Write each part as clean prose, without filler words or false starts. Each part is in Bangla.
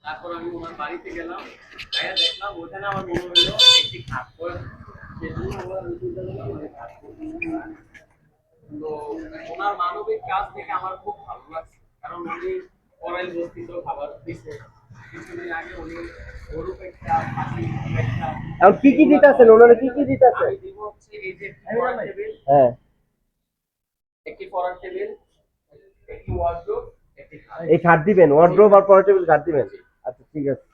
তারপর আমি ওনার বাড়িতে গেলাম, গিয়ে দেখলাম ওখানে আমার মনে হলো একটি খাট করে, সেজন্য আমরা রুটিটা দিলাম ওই খাট। তো ওনার মানবিক কাজ থেকে আমার খুব ভালো লাগছে, কারণ উনি করাইল বস্তিত খাবার দিচ্ছে। কিছুদিন আগে উনি গরু পেটটা, পাখি পেটটা, এখন কি কি দিতেছেন ওনারা, কি কি দিতেছেন? আমি দিব হচ্ছে এই যে পড়ার টেবিল, হ্যাঁ, একটি পড়ার টেবিল, একটি ওয়ার্ডরোব, একটি খাট। এই খাট দিবেন, ওয়ার্ড্রোব আর পড়ার টেবিল খাট দিবেন। আচ্ছা ঠিক আছে।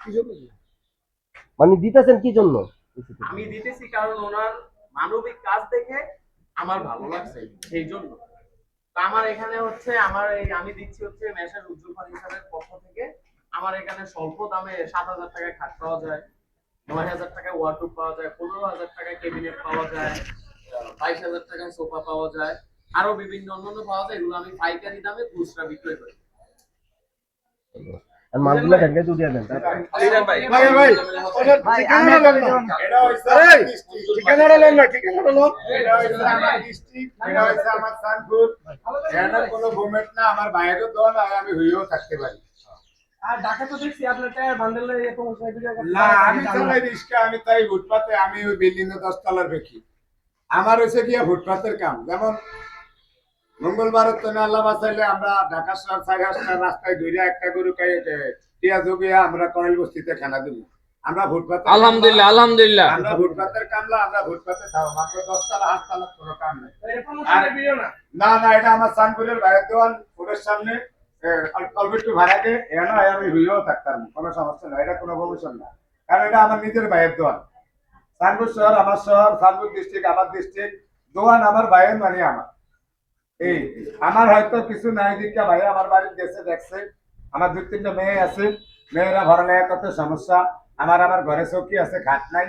মানে দিতেছেন কি জন্য? আমি দিতেছি কারণ ওনার মানবিক কাজ দেখে আমার ভালো লাগছে, সেই জন্য। তো আমার এখানে হচ্ছে আমি দিচ্ছি হচ্ছে মেসার উজ্জ্বল ফার্নিচারের পক্ষ থেকে। আমার এখানে স্বল্প দামে 7,000 টাকায় খাট পাওয়া যায়, 9,000 টাকায় ওয়ার্ডরোব পাওয়া যায়, 15,000 টাকায় ক্যাবিনেট পাওয়া যায়, 22,000 টাকায় সোফা পাওয়া যায়, আরো বিভিন্ন অন্যান্য পাওয়া যায়। এগুলো আমি পাইকারি দামে খুচরা বিক্রয় করি। আর মালগুলা ভেঙে দিয়ে দেন। ঠিকানাটা লোন না, ঠিকানাটা লোন। এটা হইছে আমার ডিস্ট্রিক্ট, এটা হইছে আমার সানপুর। এখানে কোনো গভর্নমেন্ট না, আমার বাইরেও দল আর আমি হইও থাকতে পারি। আর ঢাকা তো দেখছি আপনার টায়ার বান্ডেলে এরকম ভিডিও না, আমি চালাই রিস্কা, আমি তাই ফুটপাতে, আমি ওই বিল্ডিং এ 10 তলার দেখি। আমার হচ্ছে গিয়া ফুটপাতের কাম। যেমন মঙ্গলবারের তো আল্লাহ বাঁচাইলে আমরা ঢাকা শহর 4 রাস্তায় ঘুরে একটা গরু টিয়া জগিয়া আমরা কয়েল বস্তিতে খানা দিব। আমরা ফুটপাতে আলহামদুলিল্লাহ আলহামদুলিল্লাহ আমরা ফুটপাতের কামলা, আমরা ফুটপাতে থাও, মাত্র 10 তলা 8 তলা কোনো কাম নাই। ভিডিও না। না না, এটা আমার সানপুরের বাইরের দোকান, ওদের সামনে অল্প একটু ভাড়া দিয়ে এখানে আমি হইও থাকতাম, কোনো সমস্যা না, এটা কোনো কমিশন না, কারণ এটা আমার নিজের বাইরের দোকান। সানপুর শহর আমার শহর, সানপুর ডিস্ট্রিক্ট আমার ডিস্ট্রিক্ট, দোকান আমার বাইরের মানে আমার। এই আমার হয়তো কিছু নাই দিকা ভাই আমার বাড়ির দেশে দেখছে, আমার 2-3টা মেয়ে আছে, মেয়েরা পড়ালেখা করতে সমস্যা, আমার ঘরে চৌকি আছে, খাট নাই।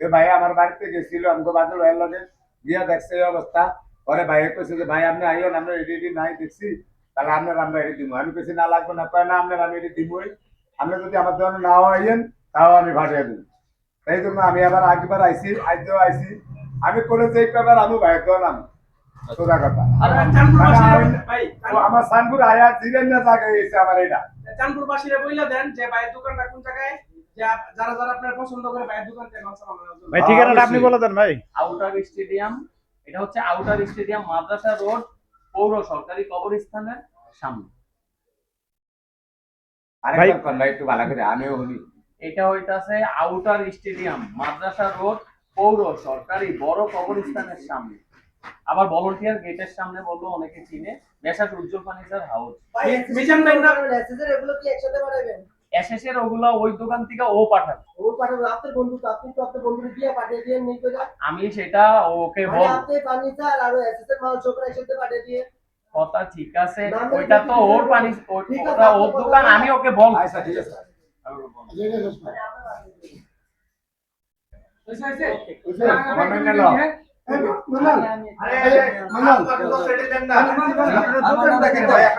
এ ভাই আমার বাড়িতে গেছিল, আমাকে বাজার ভাইয়ের লগে গিয়া দেখছে এই অবস্থা। পরে ভাইয়ে কইছে যে ভাই আপনি আইন, আমরা রেডি নাই দেখছি, তাহলে আমরা এটি দিব। আমি কইছি না লাগবে না, কয় না আমি এটি দিবই, আপনি যদি আমার দোকানে নাও আইন তাও আমি ভাড়িয়ে দিব। এই জন্য আমি আবার আগেবার আইছি, আজও আইছি, আমি করে যে কবার আমি ভাইয়ের দোকান সোজা কথা। আমার সানপুর আয়া জিরেন না জায়গা গেছে আমার এটা। চাঁদপুর বাসীরা বইলা দেন যে ভাইয়ের দোকানটা কোন জায়গায়, যারা যারা আপনার পছন্দ করে ভাইয়ের দোকান থেকে মাংস বানানোর জন্য। ভাই ঠিকানাটা আপনি বলে দেন ভাই। আউটার স্টেডিয়াম, এটা হচ্ছে আউটার স্টেডিয়াম মাদ্রাসা রোড, পৌর সরকারি কবরস্থানের সামনে। আরেকবার কোন ভাই একটু ভালো করে আমিও শুনি। এটা হইতাছে আউটার স্টেডিয়াম মাদ্রাসা রোড, পৌর সরকারি বড় কবরস্থানের সামনে। আবার ভলান্টিয়ার গেটের সামনে বললো অনেকে চিনে, মেসার্স উজ্জ্বল ফার্নিচার হাউস। মিশন ভাই না মেসেজের এগুলো কি একসাথে পাঠাবেন? এসএসএর ওগুলা ওই দোকান থেকে ও পাঠাবে। ও পাঠাবেন আপনার বন্ধু, তো আপনি তো আপনার বন্ধুকে দিয়ে পাঠিয়ে দিয়ে নেই কইরা। আমি সেটা ওকে মানে বল, আপনি ফার্নিচার আর এসএসএর মাল সবরা একসাথে পাঠিয়ে দিয়ে। কথা ঠিক আছে, নাম্বার ওইটা তো কি ওর পানি, ঠিক আছে, ওটা ওর দোকান, আমি ওকে বল। আচ্ছা ঠিক আছে। হইছে মান্নান, আরে মান্নান, আপনি তো সেটা দেন না।